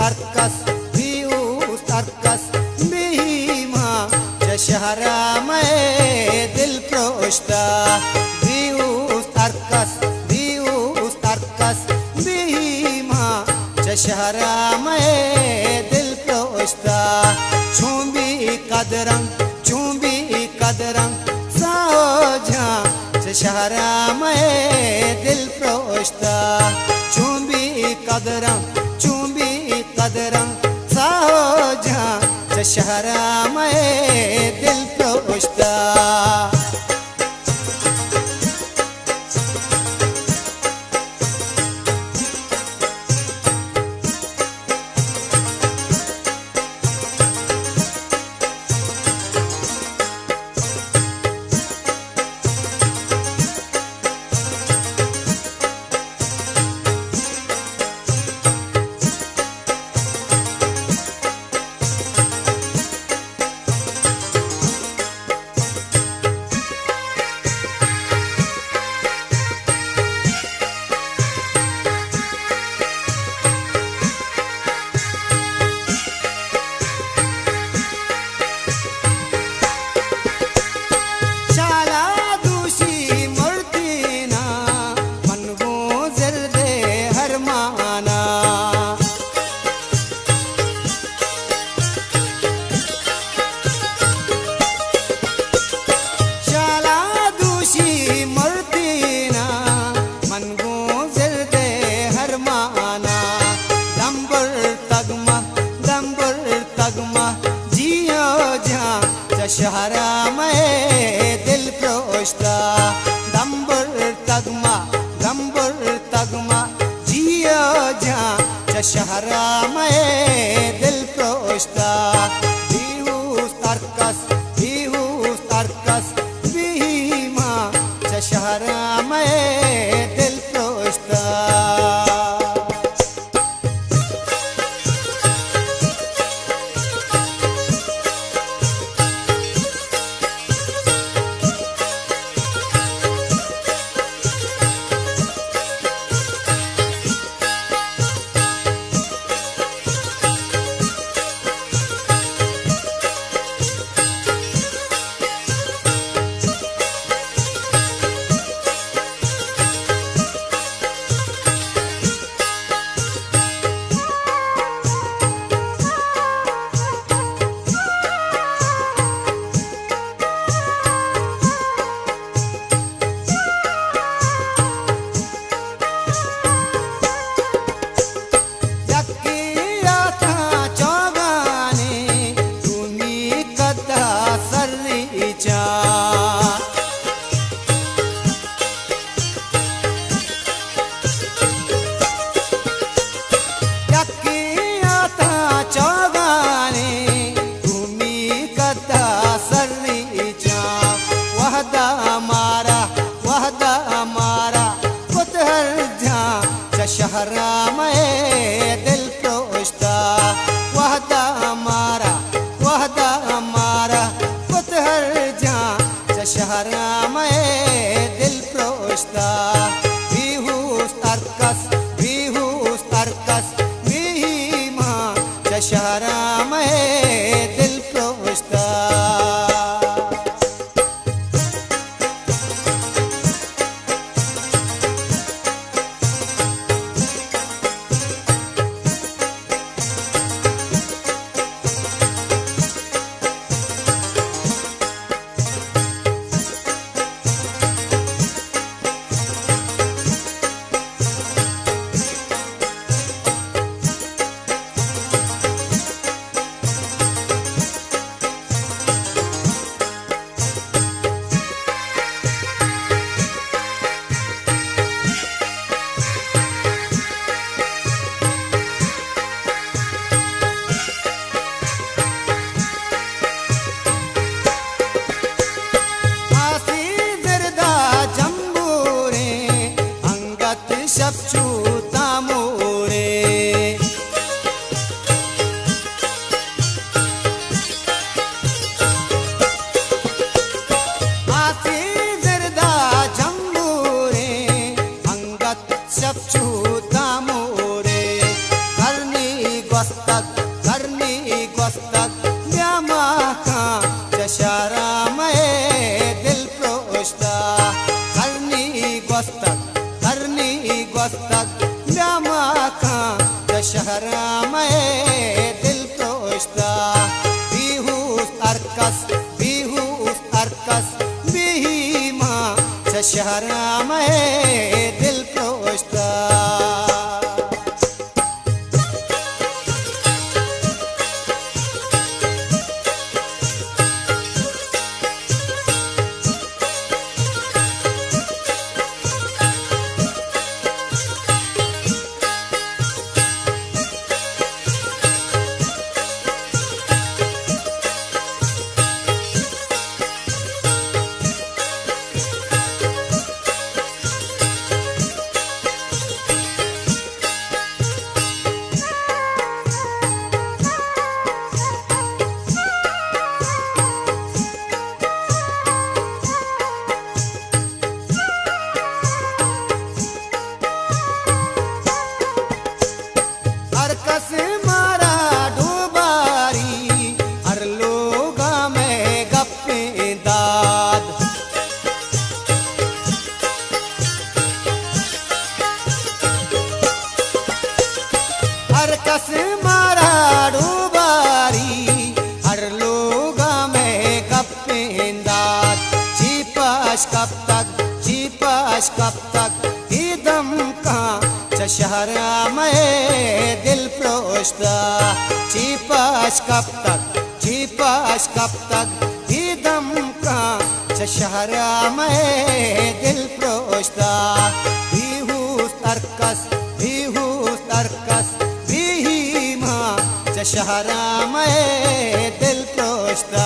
tarkas vius tarkas bihima shahra mein dil proshta vius tarkas bihima shahra mein dil proshta chumbi kadram saoja shahra mein dil proshta chumbi kadram saoja shahra mein dil proshta shahra mein dil proshta dambur tagma jiyo ja shahra mein dil proshta vius tarkas bihima shahra mein dil proshta shahra mein dil proshta wahda amara put har jaan shahra mein dil proshta vius tarkas bihima shahra mein dil proshta शहरा में दिल प्रोश्ता बीहूस अरकस बीमा शहरा में दिल प्रोश्ता अरकस मारा डूबारी हर लोगा में गप्पेंदार चीपाश कब तक ईदम का शहरा में दिल प्रोश्ता चीपाश कब तक ईदम का शहरा में दिल प्रोश्ता बीहूस अरकस शहरा में दिल प्रोश्ता